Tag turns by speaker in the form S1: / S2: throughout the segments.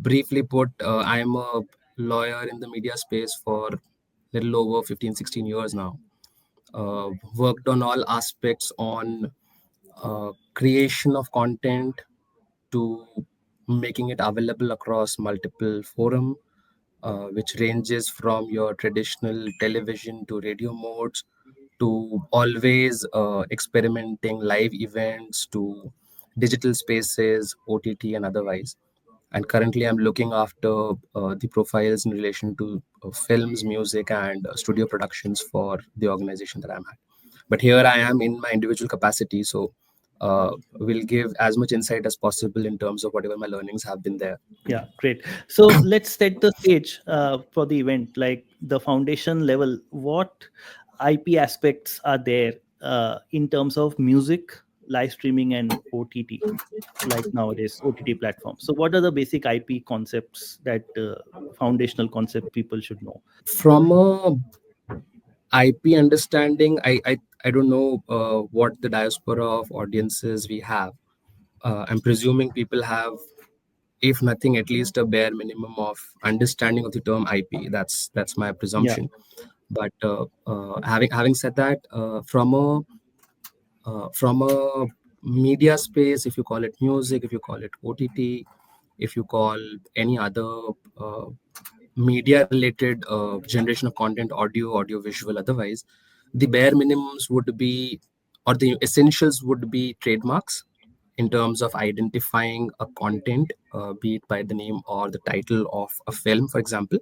S1: briefly put, I am a lawyer in the media space for little over 15, 16 years now. Worked on all aspects on creation of content to making it available across multiple forum, which ranges from your traditional television to radio modes to always experimenting live events to digital spaces, OTT and otherwise. And currently, I'm looking after the profiles in relation to films, music, and studio productions for the organization that I'm at. But here I am in my individual capacity, so will give as much insight as possible in terms of whatever my learnings have been there.
S2: Yeah, great. So let's set the stage for the event, like the foundation level. What IP aspects are there in terms of music, live streaming, and OTT? Like nowadays, OTT platforms. So, what are the basic IP concepts that foundational concept people should know?
S1: From a IP understanding, I don't know what the diaspora of audiences we have. I'm presuming people have, if nothing, at least a bare minimum of understanding of the term IP. That's my
S2: Yeah.
S1: presumption. But having said that, from a media space, if you call it music, if you call it OTT, if you call any other uh, media related generation of content, audio visual, otherwise, the bare minimums would be, or the essentials would be trademarks in terms of identifying a content, be it by the name or the title of a film, for example.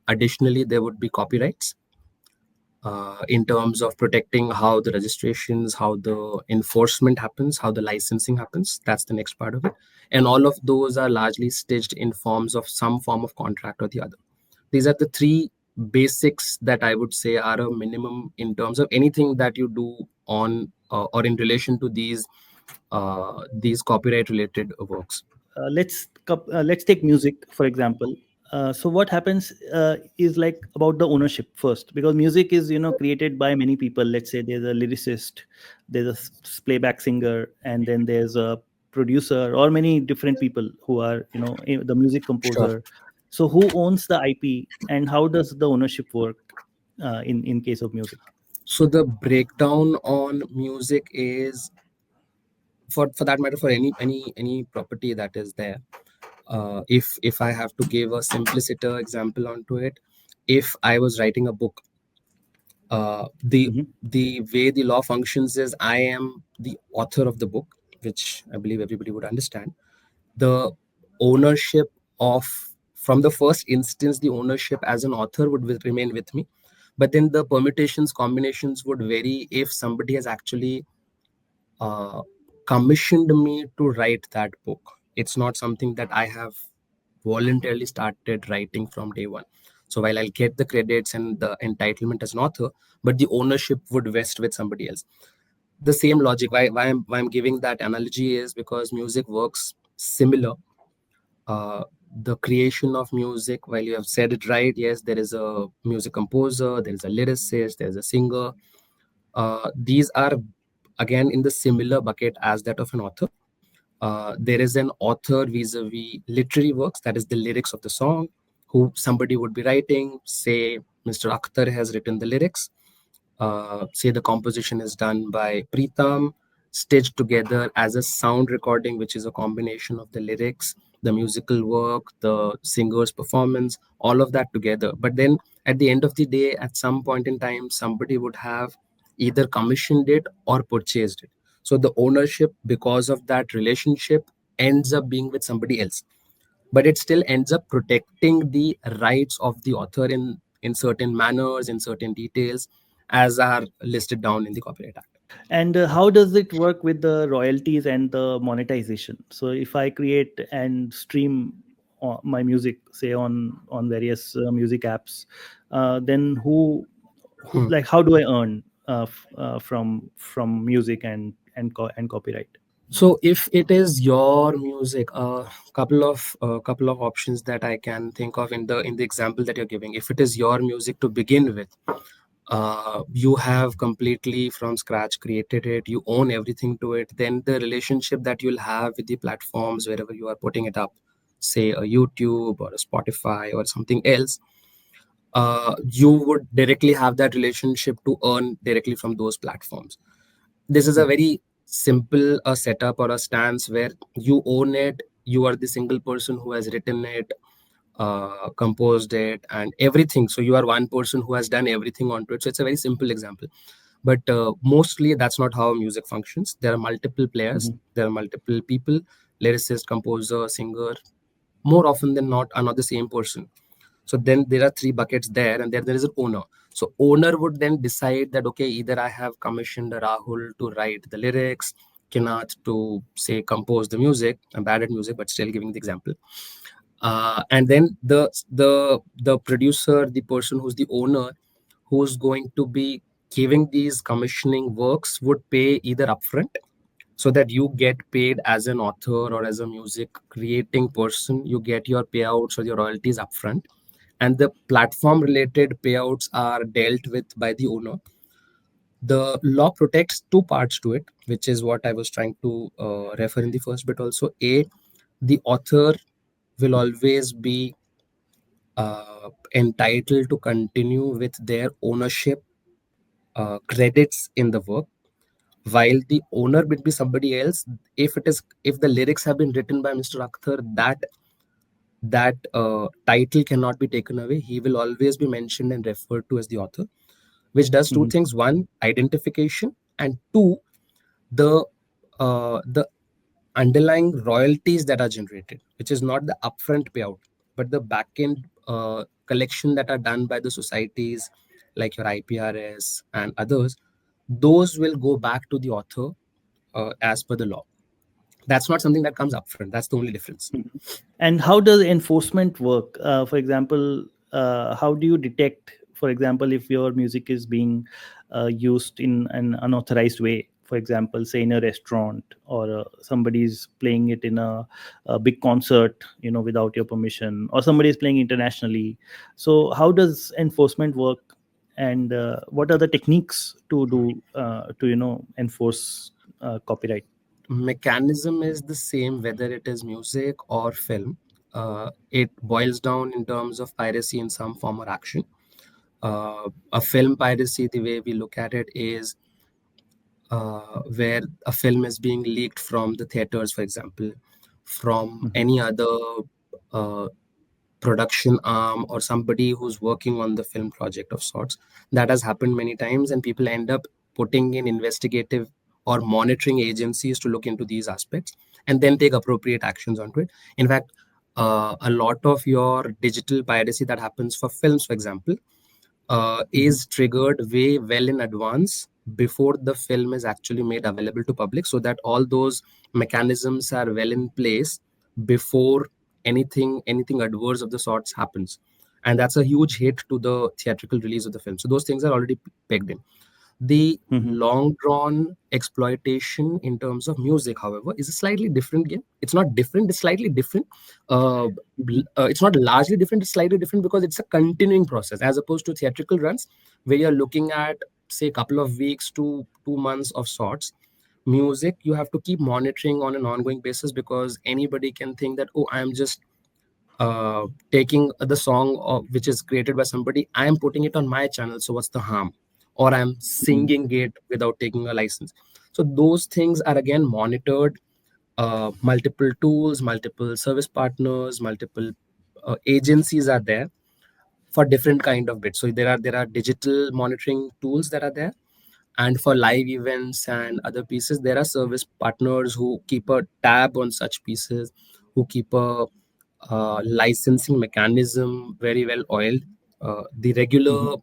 S1: Additionally, there would be copyrights in terms of protecting how the registrations, how the enforcement happens, how the licensing happens. That's the next part of it. And all of those are largely stitched in forms of some form of contract or the other. These are the three basics that I would say are a minimum in terms of anything that you do on or in relation to these copyright related works.
S2: Let's take music for example. So what happens is like about the ownership first, because music is created by many people. Let's say there's a lyricist, there's a playback singer, and then there's a producer or many different people who are the music
S1: Sure.
S2: composer. So who owns the IP and how does the ownership work in case of music?
S1: So the breakdown on music is, for that matter, for any property that is there. If I have to give a simpliciter example onto it, if I was writing a book, the
S2: Hmm.
S1: the way the law functions is I am the author of the book, which I believe everybody would understand. The ownership of, from the first instance, the ownership as an author would remain with me, but then the permutations, combinations would vary if somebody has actually uh, commissioned me to write that book. It's not something that I have voluntarily started writing from day one. So while I'll get the credits and the entitlement as an author, but the ownership would vest with somebody else. The same logic. Why I'm giving that analogy is because music works similar. Uh, the creation of music, while you have said it right, yes, there is a music composer, there is a lyricist, there's a singer. These are again in the similar bucket as that of an author. There is an author vis-a-vis literary works, that is the lyrics of the song, who somebody would be writing. Say Mr. Akhtar has written the lyrics. Say the composition is done by Pritam, stitched together as a sound recording, which is a combination of the lyrics, the musical work, the singer's performance, all of that together. But then at the end of the day, at some point in time, somebody would have either commissioned it or purchased it. So the ownership, because of that relationship, ends up being with somebody else, but it still ends up protecting the rights of the author in certain manners, in certain details, as are listed down in the Copyright Act.
S2: And how does it work with the royalties and the monetization? So if I create and stream my music, say on various music apps, then who
S1: Hmm.
S2: like how do I earn from music and copyright?
S1: So if it is your music, a couple of options that I can think of in the example that you're giving. If it is your music to begin with, you have completely from scratch created it, you own everything to it, then the relationship that you'll have with the platforms wherever you are putting it up, say a YouTube or a Spotify or something else, you would directly have that relationship to earn directly from those platforms. This is a very simple setup or a stance where you own it. You are the single person who has written it, composed it, and everything. So you are one person who has done everything onto it. So it's a very simple example. But mostly that's not how music functions. There are multiple players,
S2: Mhm.
S1: there are multiple people, lyricist, composer, singer. More often than not, are not the same person. So then there are three buckets there, and there is an owner. So owner would then decide that, okay, either I have commissioned Rahul to write the lyrics, Kinat to say compose the music. I'm bad at music, but still giving the example. And then the producer, the person who's the owner, who's going to be giving these commissioning works, would pay either upfront, so that you get paid as an author or as a music creating person. You get your payouts or your royalties upfront, and the platform related payouts are dealt with by the owner. The law protects two parts to it, which is what I was trying to refer in the first bit also. A, the author will always be entitled to continue with their ownership credits in the work, while the owner would be somebody else. If the lyrics have been written by Mr. Akhtar, that title cannot be taken away. He will always be mentioned and referred to as the author, which does two
S2: Mhm.
S1: things: one, identification, and two, the underlying royalties that are generated, which is not the upfront payout, but the back end collection that are done by the societies like your IPRS and others. Those will go back to the author as per the law. That's not something that comes upfront. That's the only difference.
S2: And how does enforcement work? For example, how do you detect, for example, if your music is being used in an unauthorized way? For example, say in a restaurant, or somebody's playing it in a big concert, without your permission, or somebody is playing internationally. So, how does enforcement work? And what are the techniques to do to enforce copyright?
S1: Mechanism is the same whether it is music or film. It boils down in terms of piracy in some form or action. A film piracy, the way we look at it, is where a film is being leaked from the theaters, for example, from
S2: Mhm.
S1: any other uh, production arm or somebody who's working on the film project of sorts. That has happened many times, and people end up putting in investigative or monitoring agencies to look into these aspects and then take appropriate actions onto it. In fact, a lot of your digital piracy that happens for films, for example,
S2: Mhm.
S1: is triggered way well in advance before the film is actually made available to public, so that all those mechanisms are well in place before anything adverse of the sorts happens. And that's a huge hit to the theatrical release of the film. So those things are already pegged in. The
S2: Mhm.
S1: long drawn exploitation in terms of music, however, is a slightly different game. It's not different, it's slightly different. uh,
S2: Mhm.
S1: it's not largely different, it's slightly different because it's a continuing process as opposed to theatrical runs where you're looking at, say, a couple of weeks to 2 months of sorts. Music, you have to keep monitoring on an ongoing basis, because anybody can think that, oh, I'm just taking the song which is created by somebody, I am putting it on my channel, so what's the harm? Or I'm
S2: Mhm.
S1: singing it without taking a license. So those things are again monitored. Multiple tools, multiple service partners, multiple agencies are there for different kind of bits. So there are digital monitoring tools that are there, and for live events and other pieces, there are service partners who keep a tab on such pieces, who keep a licensing mechanism very well oiled. The regular
S2: Mhm.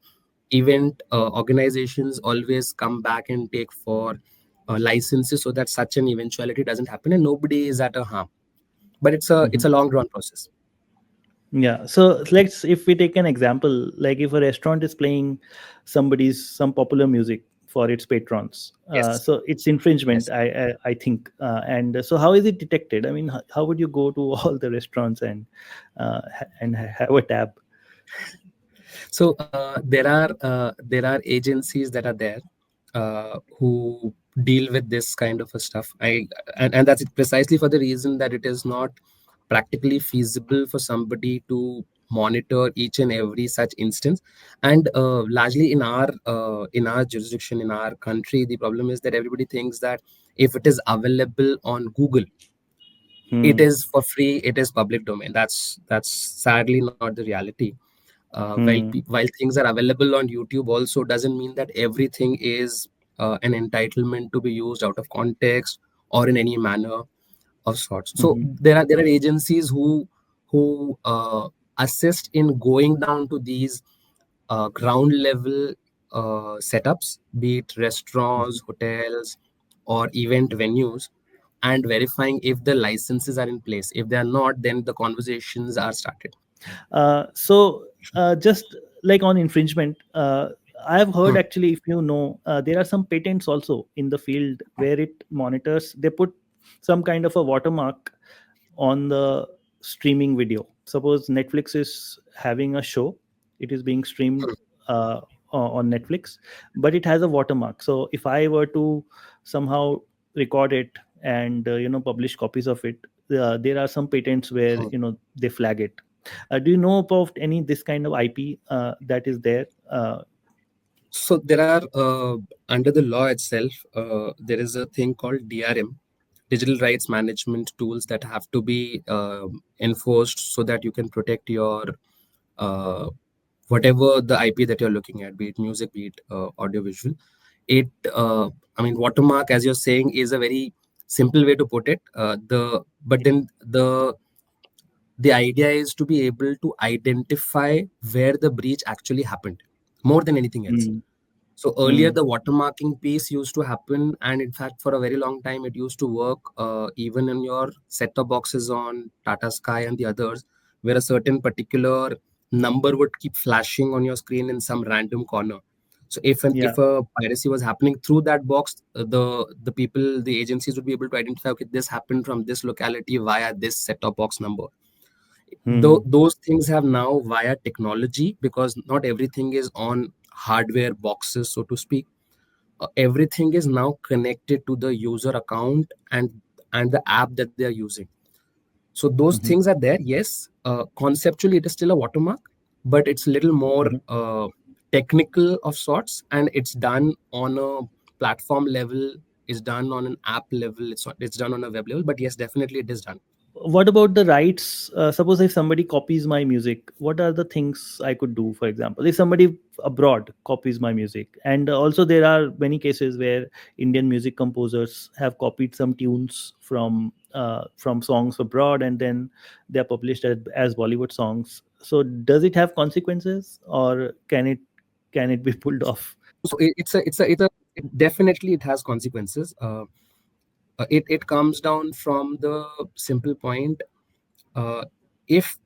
S1: event organizations always come back and take for licenses, so that such an eventuality doesn't happen and nobody is at a harm. But it's a
S2: Mhm.
S1: long drawn process.
S2: Yeah. So let's, if we take an example, like if a restaurant is playing some popular music for its patrons,
S1: Yes.
S2: so it's infringement,
S1: Yes.
S2: I think. And so how is it detected? I mean, how would you go to all the restaurants and have a tab?
S1: So there are agencies that are there who deal with this kind of a stuff. And that's precisely for the reason that it is not practically feasible for somebody to monitor each and every such instance. And largely in our jurisdiction, in our country, the problem is that everybody thinks that if it is available on Google, it
S2: Hmm.
S1: is for free, it is public domain. That's sadly not the reality.
S2: Hmm.
S1: While things are available on YouTube also doesn't mean that everything is an entitlement to be used out of context or in any manner of sorts. So
S2: Hmm.
S1: there are agencies who assist in going down to these ground level setups, be it restaurants, hotels, or event venues, and verifying if the licenses are in place. If they are not, then the conversations are started.
S2: So just like on infringement, I have heard,
S1: Hmm.
S2: actually, if you know, there are some patents also in the field where it monitors. They put some kind of a watermark on the streaming video. Suppose Netflix is having a show, it is being streamed on Netflix, but it has a watermark. So if I were to somehow record it and publish copies of it, there are some patents where
S1: Hmm.
S2: they flag it. Do you know about any this kind of IP that is there?
S1: So there are under the law itself, there is a thing called DRM, digital rights management tools that have to be enforced so that you can protect your uh, whatever the IP that you're looking at, be it music, be it audiovisual. It, I mean, watermark, as you're saying, is a very simple way to put it. But then the idea is to be able to identify where the breach actually happened more than anything else.
S2: Mm,
S1: So earlier,
S2: mm,
S1: the watermarking piece used to happen, and in fact, for a very long time, it used to work even in your set-top boxes on Tata Sky and the others, where a certain particular number would keep flashing on your screen in some random corner. So
S2: yeah.
S1: if a piracy was happening through that box, the people, the agencies would be able to identify, okay, this happened from this locality via this set-top box number.
S2: Mm,
S1: Those things have now, via technology, because not everything is on hardware boxes, so to speak. Everything is now connected to the user account and the app that they are using. So those
S2: mhm,
S1: things are there. Yes, conceptually it is still a watermark, but it's a little more
S2: mhm.
S1: technical of sorts, and it's done on a platform level, it's done on an app level, it's done on a web level. But yes, definitely it is done.
S2: What about the rights? Suppose if somebody copies my music, what are the things I could do? For example, if somebody abroad copies my music, and also there are many cases where Indian music composers have copied some tunes from songs abroad, and then they are published as Bollywood songs. So does it have consequences, or can it be pulled off?
S1: So definitely it has consequences. It comes down from the simple point, uh, if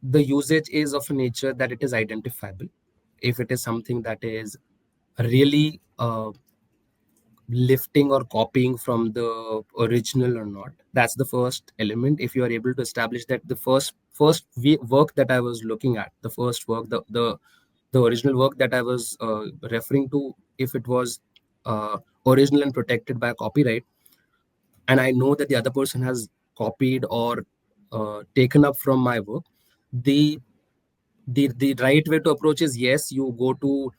S1: the usage is of a nature that it is identifiable, if it is something that is really lifting or copying from the original or not, that's the first element. If you are able to establish that the work that I was looking at, the first work, the original work that I was referring to, if it was original and protected by copyright, and I know that the other person has copied or taken up from my work, the the right way to approach is, yes, you go to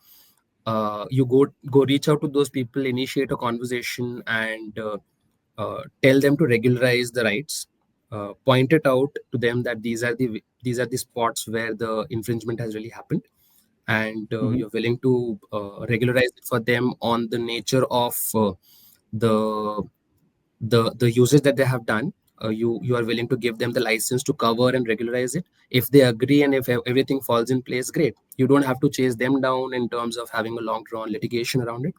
S1: go reach out to those people, initiate a conversation, and tell them to regularize the rights. Point it out to them that these are the spots where the infringement has really happened, and
S2: Mhm,
S1: you're willing to regularize it for them on the nature of the the usage that they have done. You are willing to give them the license to cover and regularize it. If they agree and if everything falls in place, great. You don't have to chase them down in terms of having a long drawn litigation around it.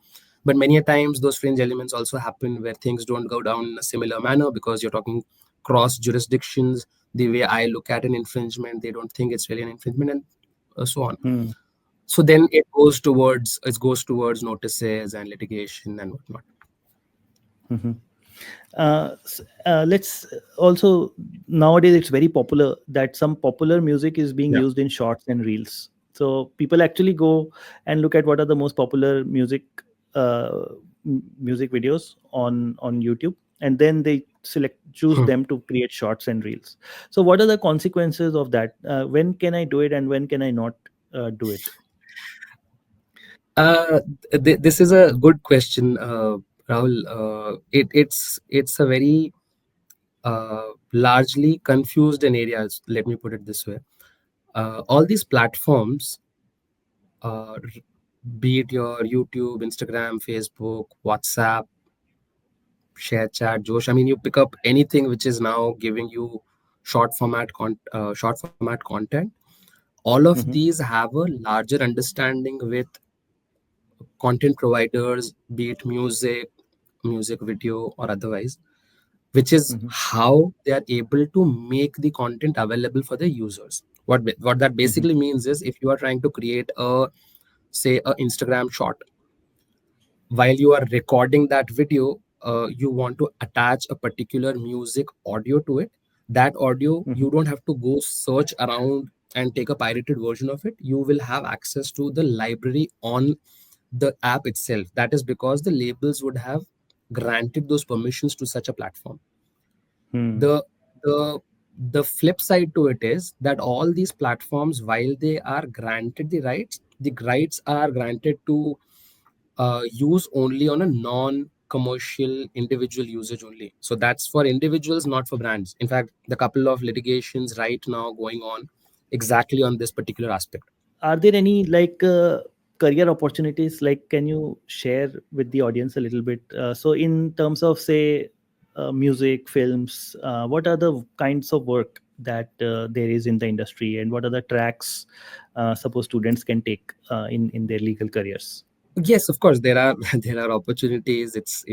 S1: But many a times those fringe elements also happen where things don't go down in a similar manner, because you're talking cross jurisdictions. The way I look at an infringement, they don't think it's really an infringement, and so on.
S2: hmm,
S1: So then it goes towards notices and litigation and whatnot.
S2: mhm. Let's also, nowadays it's very popular that some popular music is being
S1: Yeah.
S2: used in shorts and reels. So people actually go and look at what are the most popular music videos on YouTube, and then they choose
S1: Hmm.
S2: them to create shorts and reels. So what are the consequences of that? When can I do it and when can I not do it?
S1: Uh, this is a good question, Rahul. It's a very largely confused in areas. Let me put it this way: all these platforms, uh, be it your YouTube, Instagram, Facebook, WhatsApp, share chat, Josh. I mean, you pick up anything which is now giving you short format content. All of
S2: Mm-hmm,
S1: these have a larger understanding with content providers, be it music video, or otherwise, which is
S2: mm-hmm,
S1: how they are able to make the content available for the users. What that
S2: mm-hmm,
S1: basically means is, if you are trying to create a, say, a Instagram short, while you are recording that video, you want to attach a particular music audio to it. That audio,
S2: mm-hmm,
S1: you don't have to go search around and take a pirated version of it. You will have access to the library on the app itself. That is because the labels would have granted those permissions to such a platform.
S2: mm-hmm,
S1: The the the flip side to it is that all these platforms, while they are granted the rights are granted to use only on a non-commercial individual usage only. So that's for individuals, not for brands. In fact, the couple of litigations right now going on exactly on this particular aspect.
S2: are there any career opportunities, like can you share with the audience a little bit, so in terms of say music, films, what are the kinds of work that there is in the industry, and what are the tracks suppose students can take in their legal careers?
S1: Yes, of course, there are there are opportunities. It's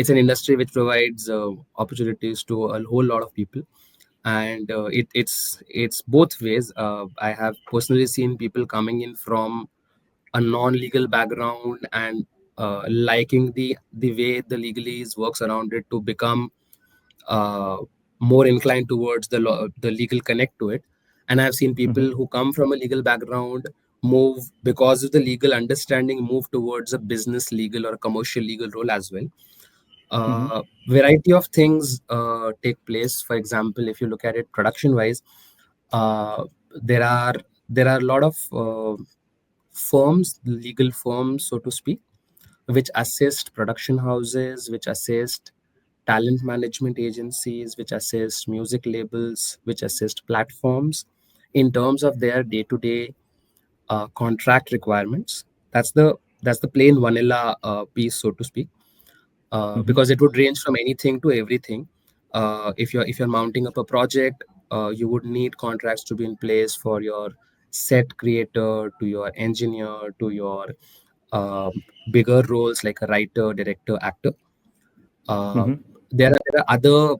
S1: an industry which provides opportunities to a whole lot of people, and it's both ways. I have personally seen people coming in from a non-legal background and liking the way the legalese works around it to become uh, more inclined towards the legal connect to it. And I've seen
S2: Mm-hmm,
S1: people who come from a legal background move, because of the legal understanding, move towards a business legal or a commercial legal role as well.
S2: mm-hmm,
S1: Variety of things take place. For example, if you look at it production wise, uh, there are a lot of firms, legal firms, so to speak, which assist production houses, which assist talent management agencies, which assist music labels, which assist platforms in terms of their day-to-day contract requirements. That's the plain vanilla piece, so to speak,
S2: mm-hmm,
S1: because it would range from anything to everything. If you're mounting up a project, you would need contracts to be in place for your set creator, to your engineer, to your uh, bigger roles like a writer, director, actor. Uh,
S2: mm-hmm,
S1: there are other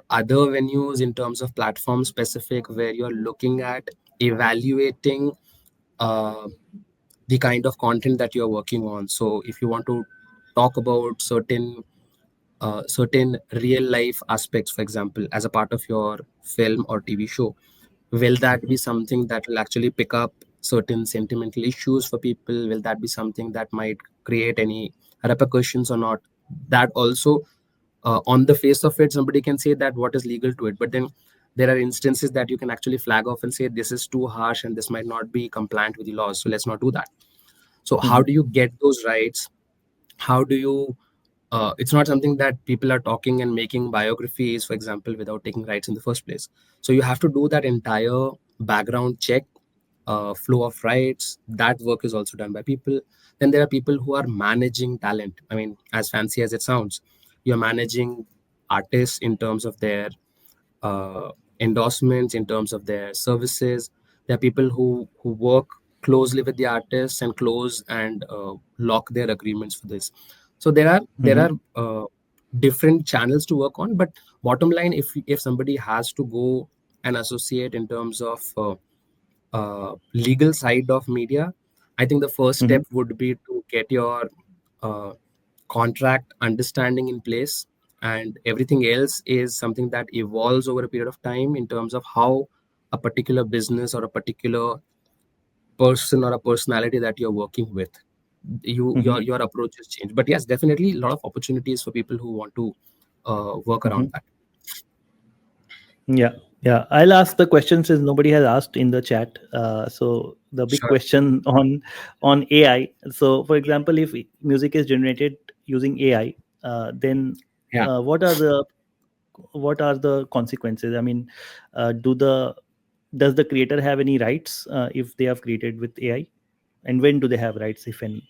S1: venues in terms of platform specific, where you're looking at evaluating uh, the kind of content that you're working on. So if you want to talk about certain real life aspects, for example, as a part of your film or TV show, will that
S2: mm-hmm,
S1: be something that will actually pick up certain sentimental issues for people? Will that be something that might create any repercussions or not? That also, on the face of it, somebody can say that what is legal to it, but then there are instances that you can actually flag off and say this is too harsh and this might not be compliant with the laws, so let's not do that. So how
S2: mm-hmm,
S1: do you get those rights? How do you It's not something that people are talking and making biographies, for example, without taking rights in the first place. So you have to do that entire background check, flow of rights. That work is also done by people. Then there are people who are managing talent. I mean, as fancy as it sounds, you're managing artists in terms of their uh, endorsements, in terms of their services. There are people who work closely with the artists and close and lock their agreements for this. So there are different channels to work on. But bottom line, if somebody has to go and associate in terms of legal side of media, I think the first
S2: mm-hmm.
S1: step would be to get your uh, contract understanding in place, and everything else is something that evolves over a period of time in terms of how a particular business or a particular person or a personality that you're working with. your approaches change. But yes, definitely a lot of opportunities for people who want to work
S2: Hmm.
S1: around that.
S2: Yeah, yeah. I'll ask the question since nobody has asked in the chat. So the big
S1: Sure.
S2: question on AI. So, for example, if music is generated using AI, then
S1: Yeah.
S2: what are the consequences? I mean, do the does the creator have any rights if they have created with AI, and when do they have rights, if any?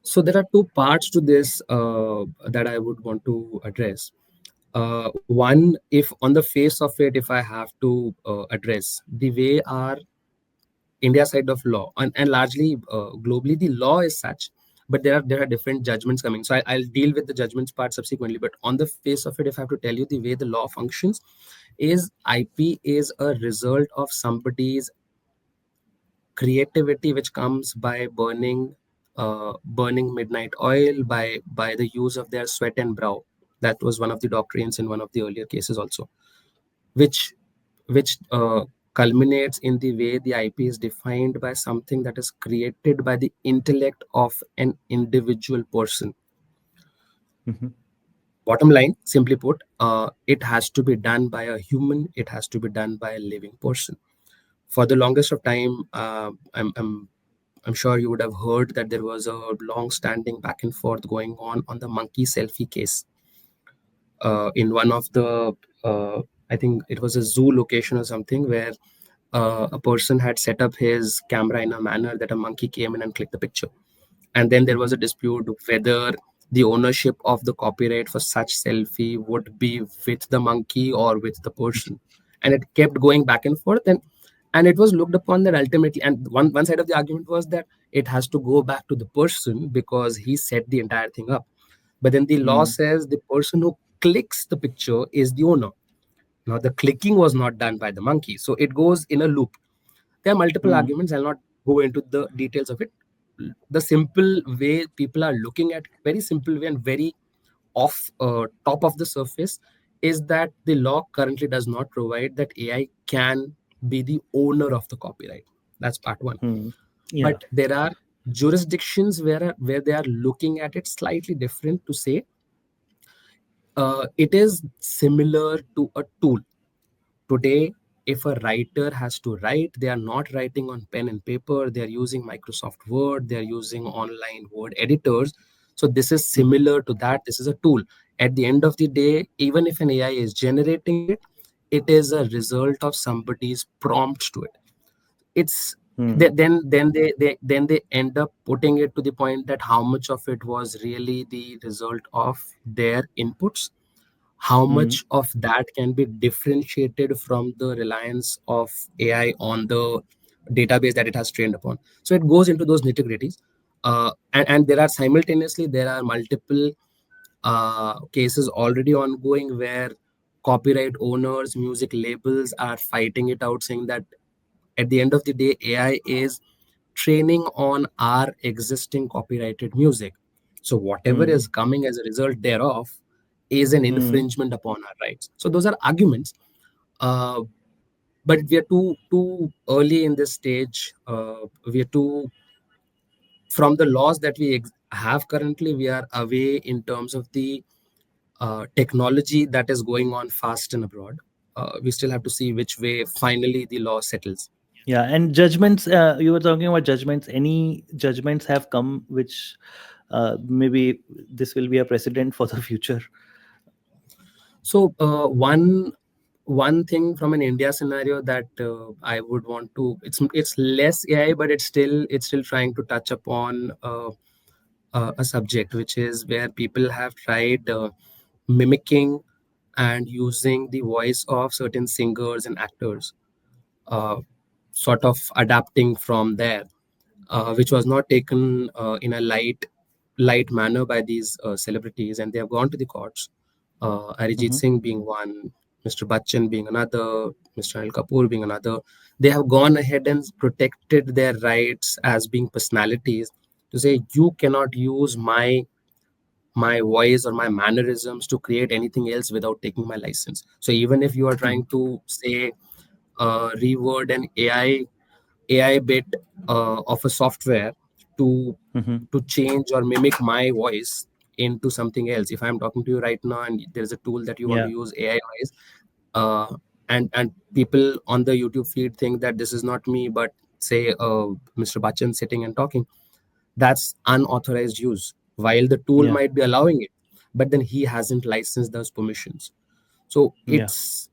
S1: So there are two parts to this that I would want to address. One, if on the face of it, if I have to address the way our India side of law, and largely globally, the law is such, but there are different judgments coming. So I'll deal with the judgments part subsequently. But on the face of it, if I have to tell you the way the law functions, is IP is a result of somebody's creativity, which comes by burning midnight oil, by the use of their sweat and brow. That was one of the doctrines in one of the earlier cases also, which which culminates in the way the IP is defined by something that is created by the intellect of an individual person.
S2: Hmm.
S1: Bottom line, simply put, it has to be done by a human. It has to be done by a living person. For the longest of time, I'm sure you would have heard that there was a long-standing back and forth going on the monkey selfie case. In one of the, I think it was a zoo location or something, where a person had set up his camera in a manner that a monkey came in and clicked the picture. And then there was
S2: Hmm.
S1: a dispute whether the ownership of the copyright for such selfie would be with the monkey or with the person. And it kept going back and forth. And it was looked upon that ultimately, and one side of the argument was that it has to go back to the person because he set the entire thing up. But then the law
S2: Hmm.
S1: says the person who clicks the picture is the owner. Now, the clicking was not done by the monkey. So it goes in a loop. There are multiple
S2: Hmm.
S1: arguments. I'll not go into the details of it. The simple way people are looking at, very simple way and very off top of the surface, is that the law currently does not provide that AI can be the owner of the copyright. That's part one.
S2: Hmm.
S1: But
S2: Yeah.
S1: there are jurisdictions where they are looking at it slightly different to say it is similar to a tool. Today, if a writer has to write, they are not writing on pen and paper, they are using Microsoft Word, they are using online word editors. So this is
S2: Hmm.
S1: similar to that. This is a tool. At the end of the day, even if an AI is generating it, it is a result of somebody's prompt to it. It's
S2: Hmm.
S1: then they end up putting it to the point that how much of it was really the result of their inputs, how
S2: Hmm.
S1: much of that can be differentiated from the reliance of AI on the database that it has trained upon. So it goes into those nitty gritties. And there are simultaneously, there are multiple cases already ongoing where copyright owners, music labels are fighting it out, saying that at the end of the day, AI is training on our existing copyrighted music. So whatever
S2: Hmm.
S1: is coming as a result thereof is an
S2: Hmm.
S1: infringement upon our rights. So those are arguments. Uh, but we are too early in this stage. We are too from the laws that we have currently. We are away in terms of the technology that is going on fast and abroad. We still have to see which way finally the law settles.
S2: Yeah, and judgments. You were talking about judgments. Any judgments have come, which maybe this will be a precedent for the future.
S1: So one thing from an India scenario that I would want to, it's less AI, but it's still trying to touch upon a subject, which is where people have tried mimicking and using the voice of certain singers and actors, uh, sort of adapting from there, which was not taken in a light manner by these celebrities, and they have gone to the courts. Arijit
S2: Hmm.
S1: Singh being one, Mr. Bachchan being another, Mr. Anil Kapoor being another. They have gone ahead and protected their rights as being personalities to say you cannot use my voice or my mannerisms to create anything else without taking my license. So even if you are trying to say reword an AI bit of a software to
S2: Mm-hmm.
S1: change or mimic my voice into something else. If I'm talking to you right now and there's a tool that you want to
S2: Yeah.
S1: use AI wise, uh, and people on the YouTube feed think that this is not me, but say Mr. Bachchan sitting and talking, that's unauthorized use. While the tool
S2: Yeah.
S1: might be allowing it, but then he hasn't licensed those permissions. So
S2: Yeah.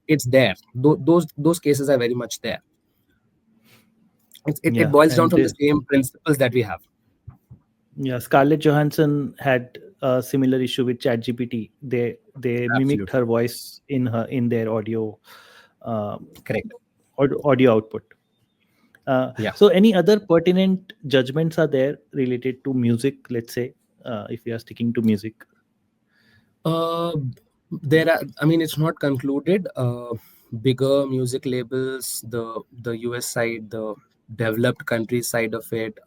S1: it's there. Those cases are very much there. It
S2: Yeah.
S1: boils down
S2: And
S1: from the
S2: this,
S1: same principles that we have.
S2: yeah, Scarlett Johansson had a similar issue with ChatGPT. They mimicked
S1: Absolutely
S2: her voice in their audio, uh,
S1: correct.
S2: audio output.
S1: Yeah.
S2: So, any other pertinent judgments are there related to music? Let's say, if we are sticking to music.
S1: Uh, there are. I mean, it's not concluded. Bigger music labels, the US side, the developed country side of it,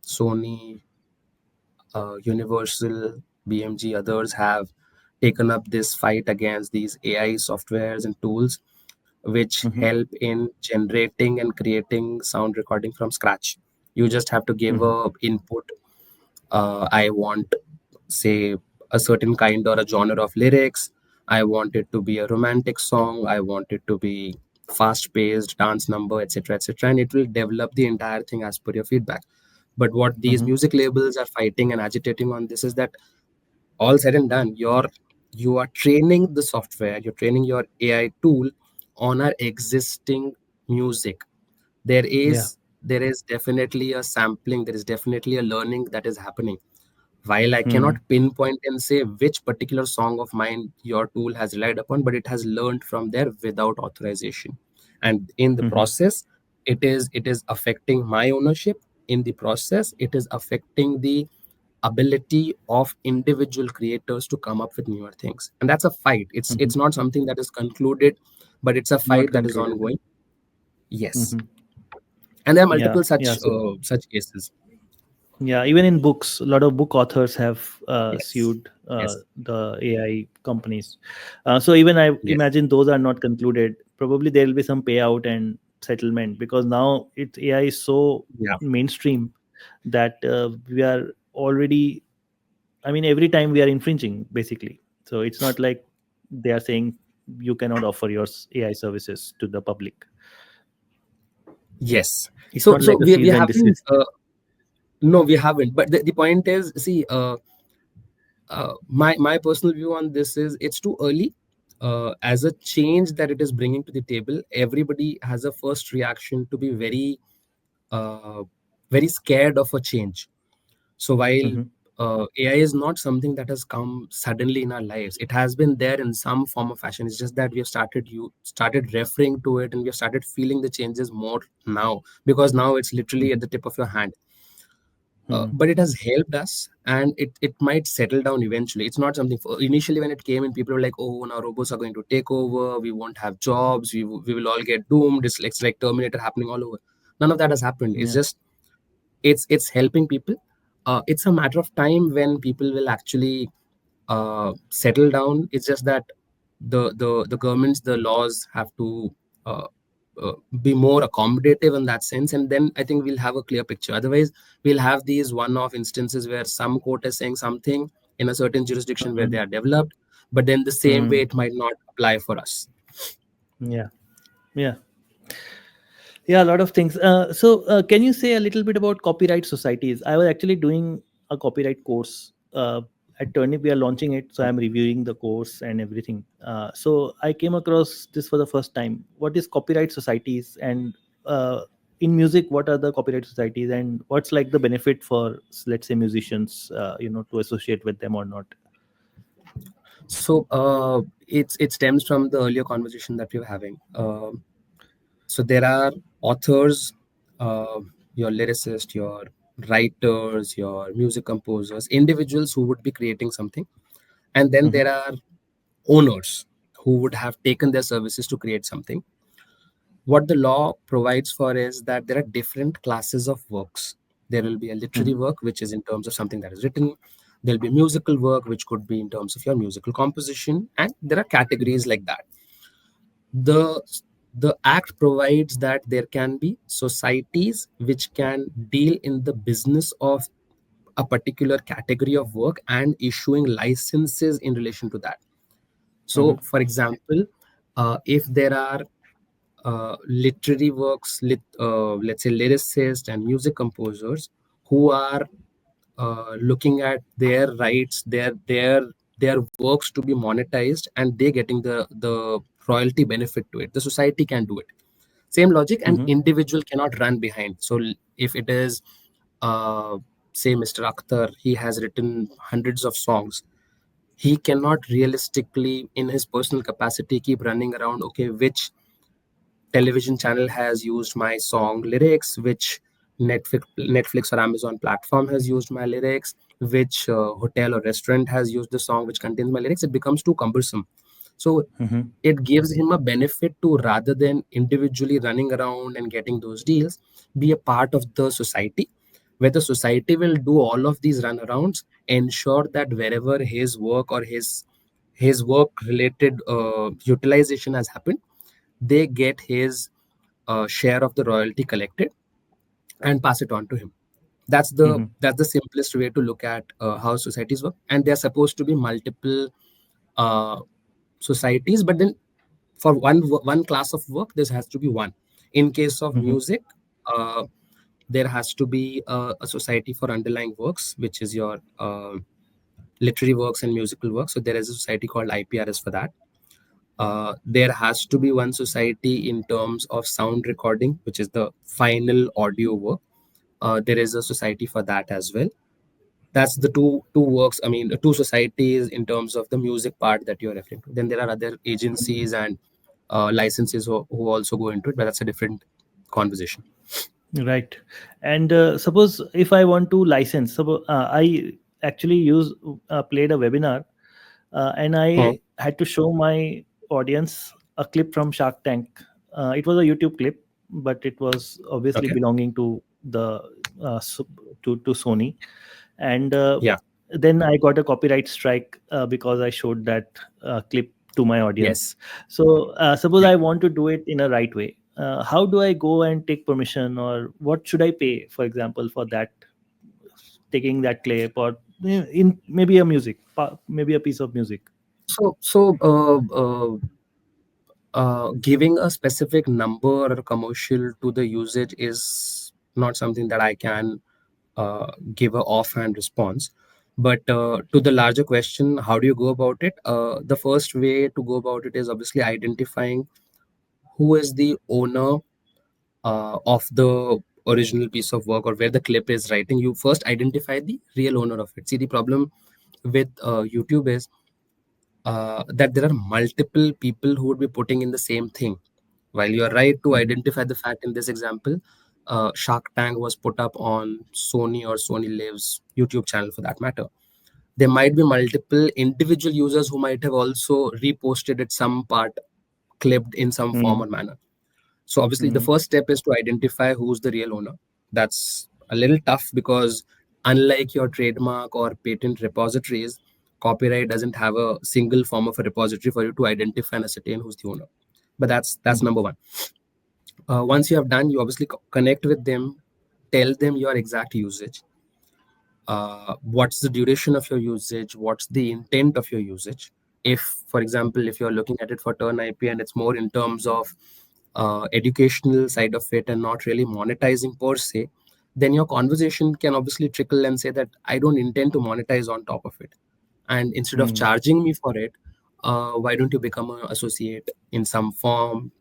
S1: Sony, Universal, BMG, others have taken up this fight against these AI softwares and tools which
S2: Mm-hmm.
S1: help in generating and creating sound recording from scratch. You just have to give
S2: Mm-hmm.
S1: a input. I want, say, a certain kind or a genre of lyrics. I want it to be a romantic song. I want it to be fast paced dance number, etc., etc., and it will develop the entire thing as per your feedback. But what these
S2: Mm-hmm.
S1: music labels are fighting and agitating on this is that all said and done, you are training the software, you're training your AI tool on our existing music. there
S2: Yeah.
S1: is there is definitely a sampling, there is definitely a learning that is happening. While I cannot
S2: Mm-hmm.
S1: pinpoint and say which particular song of mine your tool has relied upon, but it has learned from there without authorization. And in the
S2: Mm-hmm.
S1: process, it is affecting my ownership. In the process, it is affecting the ability of individual creators to come up with newer things. And that's a fight. It's
S2: Mm-hmm.
S1: not something that is concluded, but it's a
S2: Not
S1: fight that is
S2: concluded.
S1: ongoing. Yes.
S2: Mm-hmm.
S1: And there are
S2: Yeah.
S1: multiple
S2: Yeah. So,
S1: such cases.
S2: yeah, even in books, a lot of book authors have
S1: Yes.
S2: sued
S1: Yes.
S2: the AI companies. So even I
S1: Yes.
S2: imagine those are not concluded. Probably there will be some payout and settlement because now it AI is so
S1: Yeah.
S2: mainstream that we are already. I mean, every time we are infringing basically. So it's not like they are saying you cannot offer your AI services to the public.
S1: Yes.
S2: It's
S1: So
S2: not
S1: so
S2: like a
S1: we
S2: cease and
S1: haven't
S2: desist.
S1: no, we haven't. But the point is, see, my personal view on this is it's too early. As a change that it is bringing to the table, everybody has a first reaction to be uh, very scared of a change. So while
S2: Mm-hmm.
S1: AI is not something that has come suddenly in our lives, it has been there in some form of fashion. It's just that we have started referring to it, and we have started feeling the changes more now, because now it's literally at the tip of your hand.
S2: Mm-hmm.
S1: But it has helped us, and it might settle down eventually. It's not something for initially when it came in, people were like, oh, now robots are going to take over, we won't have jobs, we will all get doomed. It's like Terminator happening all over. None of that has happened. It's
S2: Yeah.
S1: just it's helping people. It's a matter of time when people will actually settle down. It's just that the governments, the laws have to uh, be more accommodative in that sense, and then I think we'll have a clear picture. Otherwise, we'll have these one-off instances where some court is saying something in a certain jurisdiction where
S2: Mm-hmm.
S1: they are developed, but then the same way
S2: Mm.
S1: it might not apply for us.
S2: Yeah. Yeah. Yeah, a lot of things. So, can you say a little bit about copyright societies? I was actually doing a copyright course at Turnip. We are launching it, so I'm reviewing the course and everything. So, I came across this for the first time. What is copyright societies, and in music, what are the copyright societies, and what's like the benefit for, let's say, musicians, to associate with them or not?
S1: So it stems from the earlier conversation that we were having. So there are authors, uh, your lyricist, your writers, your music composers, individuals who would be creating something, and then
S2: Mm-hmm.
S1: there are owners who would have taken their services to create something. What the law provides for is that there are different classes of works. There will be a literary
S2: Mm-hmm.
S1: work, which is in terms of something that is written. There'll be musical work, which could be in terms of your musical composition, and there are categories like that. The The act provides that there can be societies which can deal in the business of a particular category of work and issuing licenses in relation to that. So,
S2: Mm-hmm.
S1: for example, if there are literary works, let's say lyricists and music composers who are looking at their rights, their works to be monetized, and they getting the royalty benefit to it. The society can do it. Same logic, an
S2: Mm-hmm.
S1: individual cannot run behind. So if it is, uh, say, Mr. Akhtar, he has written hundreds of songs. He cannot realistically, in his personal capacity, keep running around. Okay, which television channel has used my song lyrics, which Netflix or Amazon platform has used my lyrics, which hotel or restaurant has used the song which contains my lyrics. It becomes too cumbersome. So
S2: Mm-hmm.
S1: it gives him a benefit to, rather than individually running around and getting those deals, be a part of the society, where the society will do all of these runarounds, ensure that wherever his work or his work related utilization has happened, they get his share of the royalty collected and pass it on to him.
S2: Mm-hmm.
S1: That's the simplest way to look at how societies work. And there are supposed to be multiple uh, societies, but then for one class of work, there has to be one. In case of
S2: Mm-hmm.
S1: music, uh, there has to be a society for underlying works, which is your literary works and musical works. So there is a society called IPRS for that. There has to be one society in terms of sound recording, which is the final audio work. There is a society for that as well. That's the two works. I mean, the two societies in terms of the music part that you're referring to. Then there are other agencies and licenses who also go into it, but that's a different conversation.
S2: Right. And suppose if I want to license, suppose I actually played a webinar, and
S1: Hmm.
S2: I had to show my audience a clip from Shark Tank. It was a YouTube clip, but it was obviously
S1: Okay.
S2: belonging to the to Sony. And
S1: Yeah.
S2: then I got a copyright strike because I showed that clip to my
S1: Yes.
S2: audience. So suppose
S1: Yeah.
S2: I want to do it in a right way. How do I go and take permission, or what should I pay, for example, for that, taking that clip, or in maybe a maybe a piece of music?
S1: Giving a specific number or commercial to the usage is not something that I can give a offhand response. But to the larger question, how do you go about it? The first way to go about it is obviously identifying who is the owner of the original piece of work or where the clip is writing. You first identify the real owner of it. See, the problem with YouTube is that there are multiple people who would be putting in the same thing. While you are right to
S2: Mhm.
S1: identify the fact in this example, Shark Tank was put up on Sony or Sony Live's YouTube channel for that matter. There might be multiple individual users who might have also reposted it some part, clipped in some form
S2: Mhm.
S1: or manner. So obviously, the
S2: Mhm.
S1: first step is to identify who's the real owner. That's a little tough because unlike your trademark or patent repositories, copyright doesn't have a single form of a repository for you to identify and ascertain who's the owner. But that's
S2: Mhm.
S1: number one. Once you have done, you obviously connect with them, tell them your exact usage, what's the duration of your usage, what's the intent of your usage. If, for example, if you're looking at it for Turnip and it's more in terms of educational side of it and not really monetizing per se, then your conversation can obviously trickle and say that I don't intend to monetize on top of it, and instead of
S2: Mhm.
S1: charging me for it, why don't you become an associate in some form?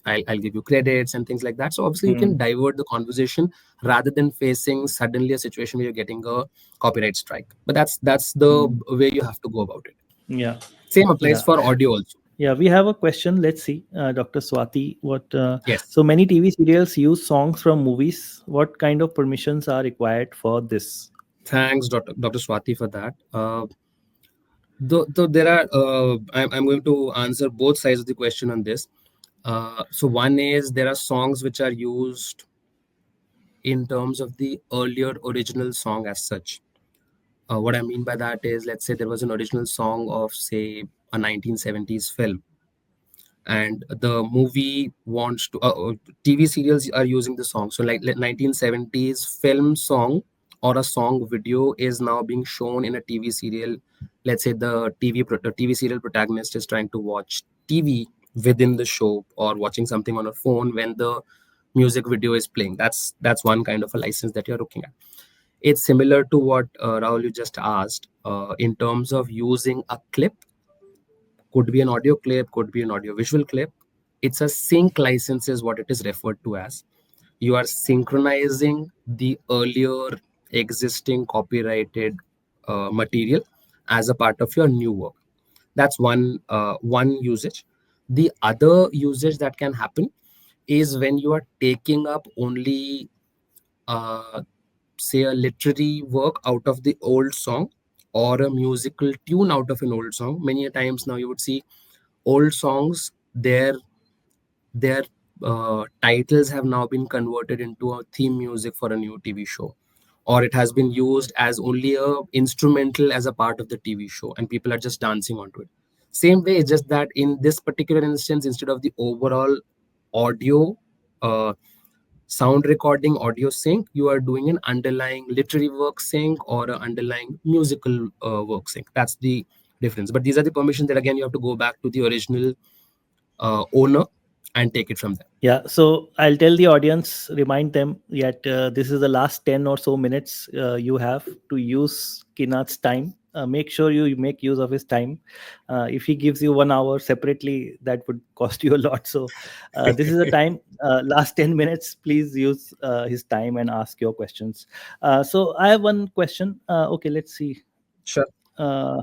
S1: I'll give you credits and things like that. So obviously you can
S2: Mhm.
S1: divert the conversation rather than facing suddenly a situation where you're getting a copyright strike. But that's the
S2: Mhm.
S1: way you have to go about it.
S2: Yeah.
S1: Same applies
S2: Yeah.
S1: for audio also.
S2: Yeah, we have a question. Let's see, Dr. Swati. What?
S1: Yes.
S2: So many TV serials use songs from movies. What kind of permissions are required for this?
S1: Thanks, Dr. Swati, for that. Though there are, I'm going to answer both sides of the question on this. So one is there are songs which are used in terms of the earlier original song as such. What I mean by that is, let's say there was an original song of, say, a 1970s film, and the movie wants to TV serials are using the song. So like 1970s film song or a song video is now being shown in a TV serial. Let's say the TV serial protagonist is trying to watch TV within the show or watching something on a phone when the music video is playing. That's one kind of a license that you're looking at. It's similar to what Rahul you just asked in terms of using a clip. Could be an audio clip, could be an audio visual clip. It's a sync license is what it is referred to as. You are synchronizing the earlier existing copyrighted material as a part of your new work. That's one usage. The other usage that can happen is when you are taking up only uh, say a literary work out of the old song or a musical tune out of an old song. Many a times now you would see old songs, their titles have now been converted into a theme music for a new TV show, or it has been used as only a instrumental as a part of the TV show, and people are just dancing onto it. Same way, it's just that in this particular instance, instead of the overall audio uh, sound recording audio sync, you are doing an underlying literary work sync or an underlying musical work sync. That's the difference. But these are the permissions that again you have to go back to the original owner and take it from there.
S2: Yeah, so I'll tell the audience, remind them that this is the last 10 or so minutes you have to use Kinat's time. Make sure you make use of his time. If he gives you 1 hour separately, that would cost you a lot. So, this is the time, last 10 minutes. Please use his time and ask your questions. So, I have one question. Okay, let's see.
S1: Sure,
S2: Uh,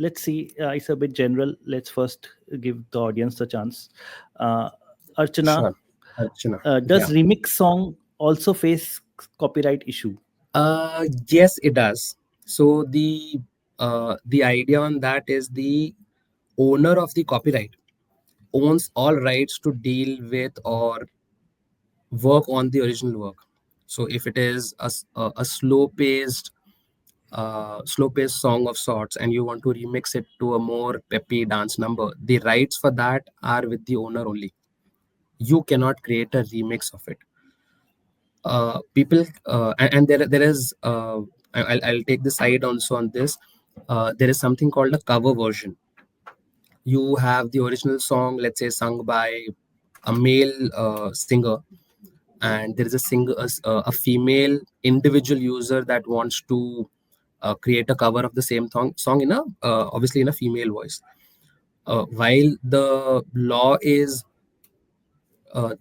S2: it's a bit general. Let's first give the audience a chance. Uh, Archana,
S1: sure. Archana.
S2: does
S1: Yeah.
S2: remix song also face copyright issue?
S1: Yes, it does. So the idea on that is the owner of the copyright owns all rights to deal with or work on the original work. So if it is a slow paced song of sorts and you want to remix it to a more peppy dance number, the rights for that are with the owner only. You cannot create a remix of it. People and there is I'll take the side also on this. There is something called a cover version. You have the original song, let's say, sung by a male singer, and there is a female individual user that wants to create a cover of the same song in a obviously in a female voice. While the law is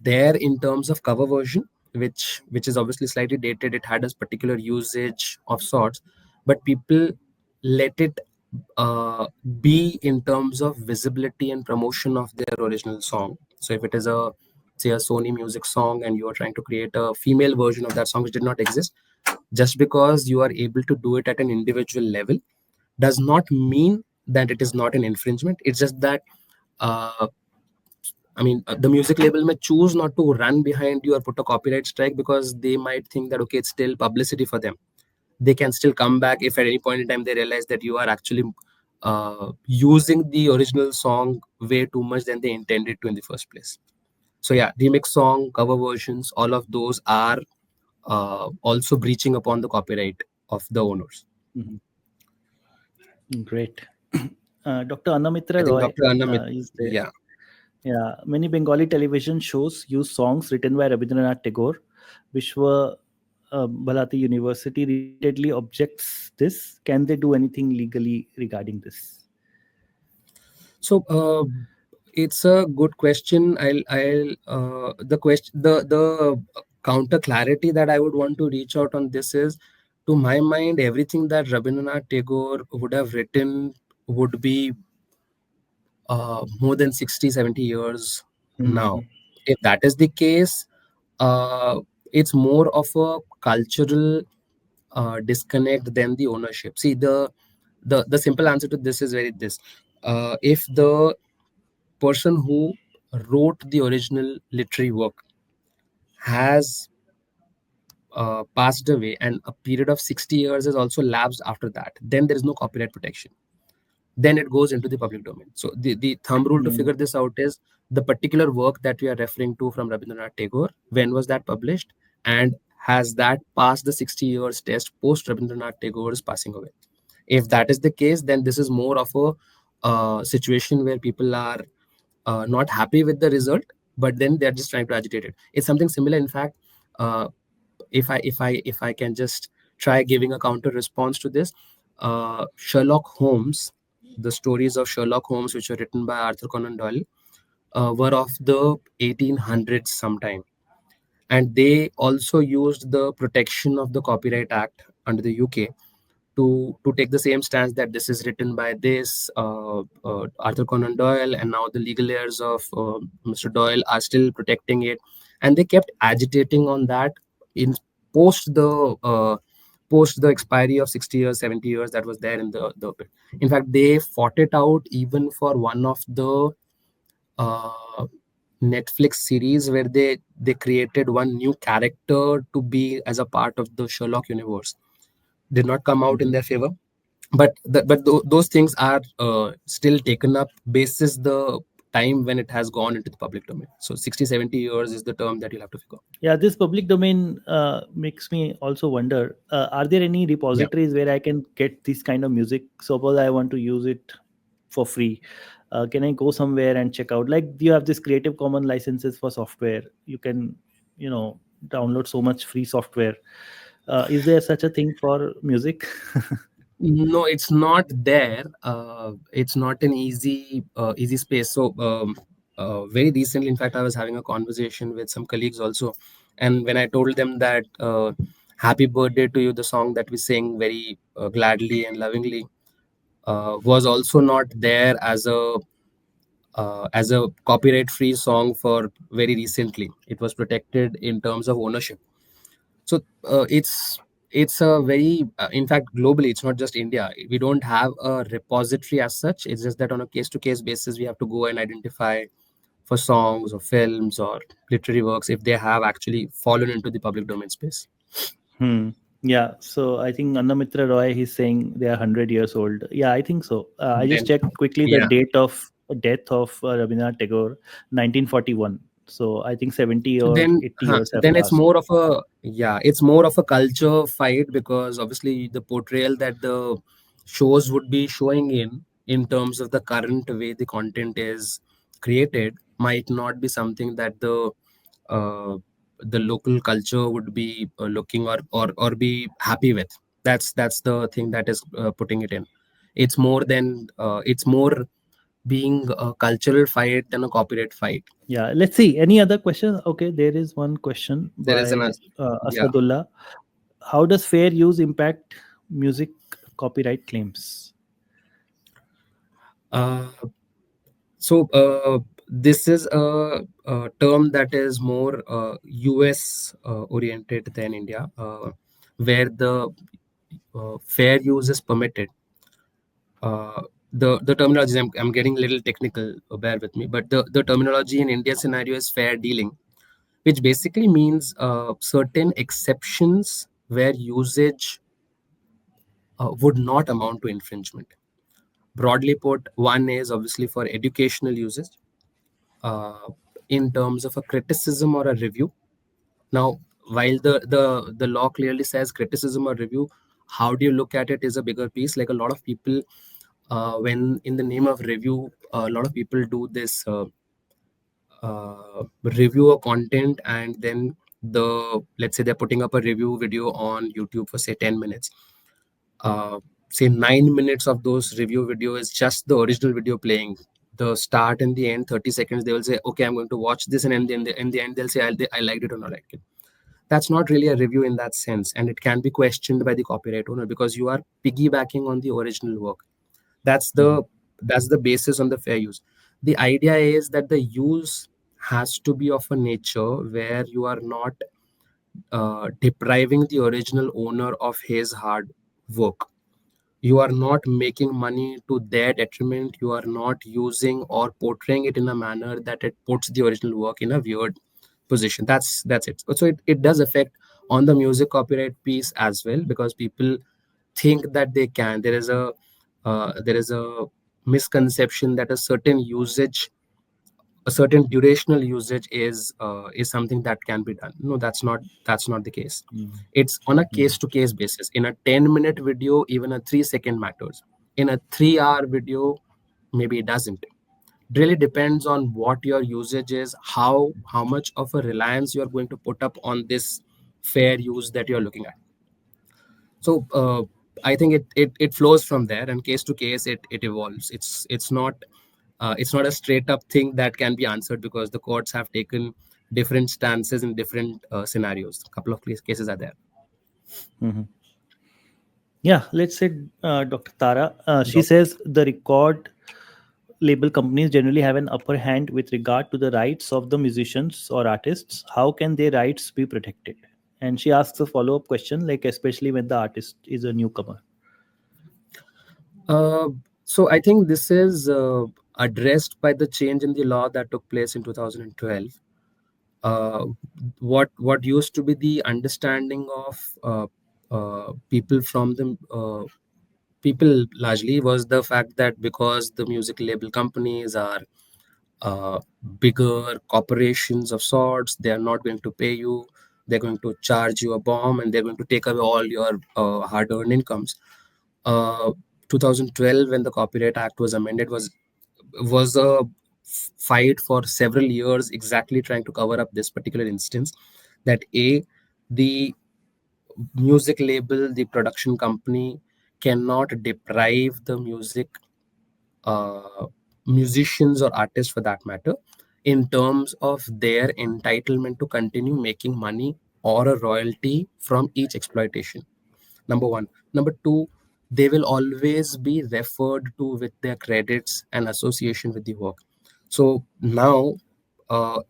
S1: there in terms of cover version, which is obviously slightly dated, it had a particular usage of sorts, but people let it uh, be in terms of visibility and promotion of their original song. So if it is a say a Sony music song and you are trying to create a female version of that song which did not exist, just because you are able to do it at an individual level does not mean that it is not an infringement. It's just that uh, the music label may choose not to run behind you or put a copyright strike because they might think that okay, it's still publicity for them. They can still come back if at any point in time they realize that you are actually using the original song way too much than they intended to in the first place. So yeah, remix song, cover versions, all of those are also breaching upon the copyright of the owners.
S2: Mhm. Great. Dr.
S1: I
S2: Annamitra
S1: think
S2: Roy
S1: Dr. Annamit,
S2: is there.
S1: yeah.
S2: Yeah, many Bengali television shows use songs written by Rabindranath Tagore. Vishwa Bharati University repeatedly objects this. Can they do anything legally regarding this?
S1: So it's a good question. The question, the counter clarity that I would want to reach out on this is, to my mind, everything that Rabindranath Tagore would have written would be more than 60, 70 years now.
S2: Mhm.
S1: If that is the case, uh, it's more of a cultural disconnect than the ownership. See, the simple answer to this is very this. If the person who wrote the original literary work has passed away and a period of 60 years has also lapsed after that, then there is no copyright protection. Then it goes into the public domain. So the thumb rule to
S2: Mm.
S1: figure this out is the particular work that we are referring to from Rabindranath Tagore, when was that published, and has that passed the 60 years test post Rabindranath Tagore's passing away? If that is the case, then this is more of a situation where people are not happy with the result, but then they're just trying to agitate it. It's something similar, in fact. uh, if I can just try giving a counter response to this, Sherlock Holmes, the stories of Sherlock Holmes, which were written by Arthur Conan Doyle, were of the 1800s sometime, and they also used the protection of the Copyright Act under the UK to take the same stance that this is written by this Arthur Conan Doyle, and now the legal heirs of Mr. Doyle are still protecting it, and they kept agitating on that in post the post the expiry of 60 years, 70 years that was there in the. In fact, they fought it out even for one of the uh, Netflix series where they created one new character to be as a part of the Sherlock universe. Did not come out in
S2: Mhm.
S1: their favor, but those things are still taken up basis the time when it has gone into the public domain. So 60, 70 years is the term that you'll have to figure.
S2: Yeah, this public domain makes me also wonder, are there any
S1: Yeah.
S2: repositories where I can get this kind of music? Suppose I want to use it for free. Can I go somewhere and check out? Like, you have this Creative Commons licenses for software. You can, you know, download so much free software. Is there such a thing for music?
S1: No, it's not there. It's not an easy space. So very recently, in fact, I was having a conversation with some colleagues also, and when I told them that "Happy Birthday to You," the song that we sing very gladly and lovingly, was also not there as a copyright free song for very recently. It was protected in terms of ownership. So it's a very in fact globally, it's not just India. We don't have a repository as such. It's just that on a case to case basis we have to go and identify for songs or films or literary works if they have actually fallen into the public domain space.
S2: Hmm. Yeah. So I think Annamitra Roy, he's saying they are 100 years old. Yeah, I think so. I just
S1: Then
S2: checked quickly the
S1: yeah,
S2: date of death of Rabindranath Tagore, 1941. So I think 70 or 80 years have
S1: then it's
S2: passed.
S1: more of a, yeah, it's more of a culture fight, because obviously the portrayal that the shows would be showing in terms of the current way the content is created might not be something that uh, the local culture would be looking or be happy with. That's the thing that is putting it in. It's more being a cultural fight than a copyright fight.
S2: Yeah. Let's see. Any other questions? Okay. There is one question
S1: There is an
S2: by
S1: yeah.
S2: Asadullah. How does fair use impact music copyright claims?
S1: Uh, so this is a term that is more US oriented than India, where the fair use is permitted. Uh, the terminology, I'm getting a little technical, bear with me, but the terminology in India scenario is fair dealing, which basically means certain exceptions where usage would not amount to infringement. Broadly put, one is obviously for educational usage, uh, in terms of a criticism or a review. Now, while the law clearly says criticism or review, how do you look at it is a bigger piece. Like a lot of people, when in the name of review, a lot of people do this review a content, and then let's say they're putting up a review video on YouTube for say 10 minutes. Say 9 minutes of those review video is just the original video playing. The start and the end, 30 seconds, they will say, okay, I'm going to watch this, and then in the end, they'll say, I liked it or not liked it. That's not really a review in that sense, and it can be questioned by the copyright owner because you are piggybacking on the original work. That's the
S2: Mhm.
S1: that's the basis on the fair use. The idea is that the use has to be of a nature where you are not depriving the original owner of his hard work. You are not making money to their detriment. You are not using or portraying it in a manner that it puts the original work in a weird position. That's it. So it does affect on the music copyright piece as well, because people think that they can. There is a misconception that a certain usage a certain durational usage is something that can be done. No, that's not the case.
S2: Mm.
S1: It's on a
S2: Mm.
S1: case to case basis. In a 10-minute video, even a 3-second matters. In a 3-hour video, maybe it doesn't. It really depends on what your usage is, how much of a reliance you are going to put up on this fair use that you're looking at. So I think it flows from there, and case to case it evolves. It's not a straight up thing that can be answered, because the courts have taken different stances in different scenarios. A couple of cases are there.
S2: Mhm. Yeah, let's say Dr. Tara, she
S1: Doc-
S2: says the record label companies generally have an upper hand with regard to the rights of the musicians or artists. How can their rights be protected? And she asks a follow up question, like, especially when the artist is a newcomer.
S1: Uh, so I think this is addressed by the change in the law that took place in 2012. Uh, what used to be the understanding of people from the people largely was the fact that because the music label companies are uh, bigger corporations of sorts, they are not going to pay you. They're going to charge you a bomb, and they're going to take away all your hard-earned incomes. uh, 2012, when the Copyright Act was amended, was a fight for several years, exactly trying to cover up this particular instance, that the music label, the production company, cannot deprive the uh, musicians or artists, for that matter, in terms of their entitlement to continue making money or a royalty from each exploitation. Number one. Number two, they will always be referred to with their credits and association with the work. So now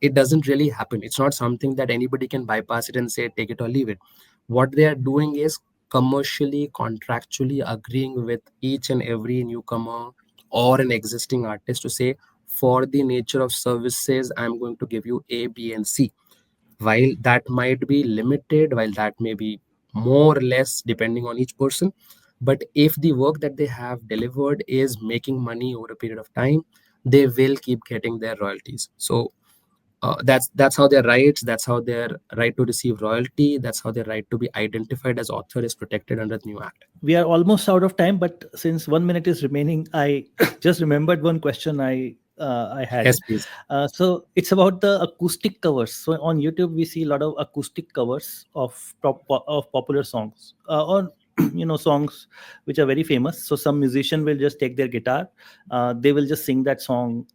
S1: it doesn't really happen. It's not something that anybody can bypass it and say, take it or leave it. What they are doing is commercially, contractually agreeing with each and every newcomer or an existing artist to say, for the nature of services, I'm going to give you A, B, and C. While that might be limited, while that may be more or less depending on each person, but if the work that they have delivered is making money over a period of time, they will keep getting their royalties. So that's how their rights, that's how their right to receive royalty, that's how their right to be identified as author is protected under the new act.
S2: We are almost out of time, but since 1 minute is remaining, I just remembered one question I had.
S1: Yes, please.
S2: So it's about the acoustic covers. So on YouTube, we see a lot of acoustic covers of of popular songs, or songs which are very famous. So some musician will just take their guitar, they will just sing that song,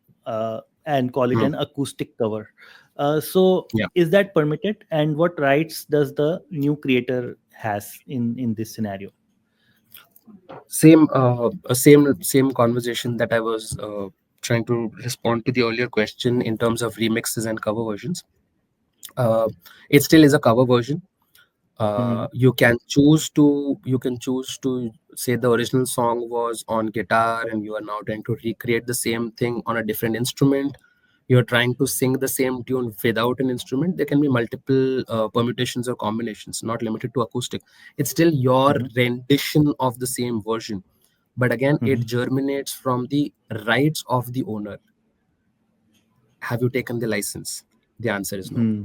S2: and call it
S1: Hmm.
S2: an acoustic cover. So
S1: Yeah.
S2: is that permitted? And what rights does the new creator has in this scenario?
S1: Same conversation that I was trying to respond to the earlier question in terms of remixes and cover versions. uh, it still is a cover version.
S2: Mhm.
S1: You can choose to say the original song was on guitar, and you are now trying to recreate the same thing on a different instrument. You're trying to sing the same tune without an instrument. There can be multiple permutations or combinations, not limited to acoustic. It's still your
S2: Mhm.
S1: rendition of the same version, but again, it
S2: Mhm.
S1: germinates from the rights of the owner. Have you taken the license? The answer is no.
S2: Hmm.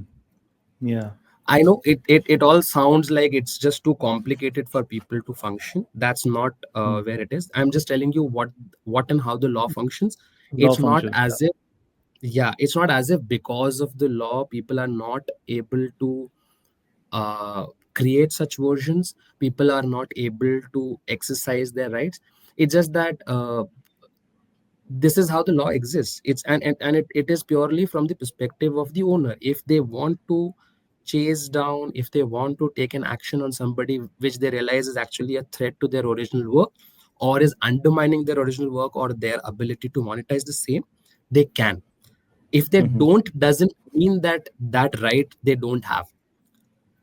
S2: Yeah.
S1: I know it all sounds like it's just too complicated for people to function. That's not
S2: Hmm.
S1: where it is. I'm just telling you what and how the law functions.
S2: Law
S1: It's not
S2: functions. Yeah.
S1: as if, yeah, it's not as if because of the law people are not able to uh, create such versions. People are not able to exercise their rights. It's just that this is how the law exists. It is purely from the perspective of the owner. If they want to chase down, if they want to take an action on somebody which they realize is actually a threat to their original work, or is undermining their original work or their ability to monetize the same, they can. If they
S2: Mhm.
S1: don't, doesn't mean that that right they don't have.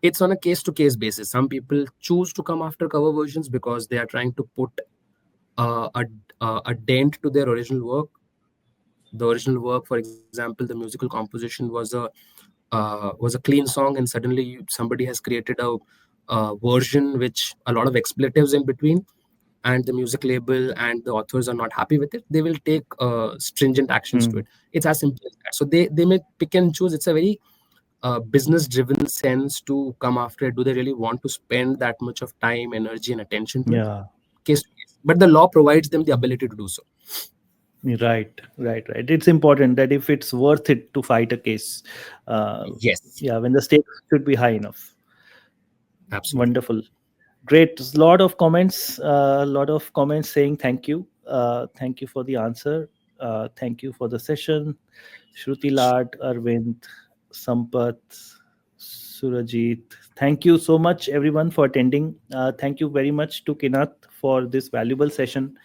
S1: It's on a case to case basis. Some people choose to come after cover versions because they are trying to put uh, a a dent to their original work. The original work, for example, the musical composition was a clean song, and suddenly somebody has created a version which a lot of expletives in between. and the music label and the authors are not happy with it, they will take stringent actions to
S2: Mm.
S1: it. It's as simple as that. So they may pick and choose. It's a very business driven sense to come after it. Do they really want to spend that much of time, energy, and attention to it?
S2: Yeah.
S1: Case to case. But the law provides them the ability to do so.
S2: Right. It's important that if it's worth it to fight a case, uh,
S1: Yes,
S2: yeah, when the stakes should be high enough.
S1: absolutely.
S2: Wonderful. Great. Lot of comments saying thank you. Thank you for the answer. Thank you for the session. Shruti Lat, Arvind, Sampath, Surajit. Thank you so much, everyone, for attending. Thank you very much to Kinat for this valuable session.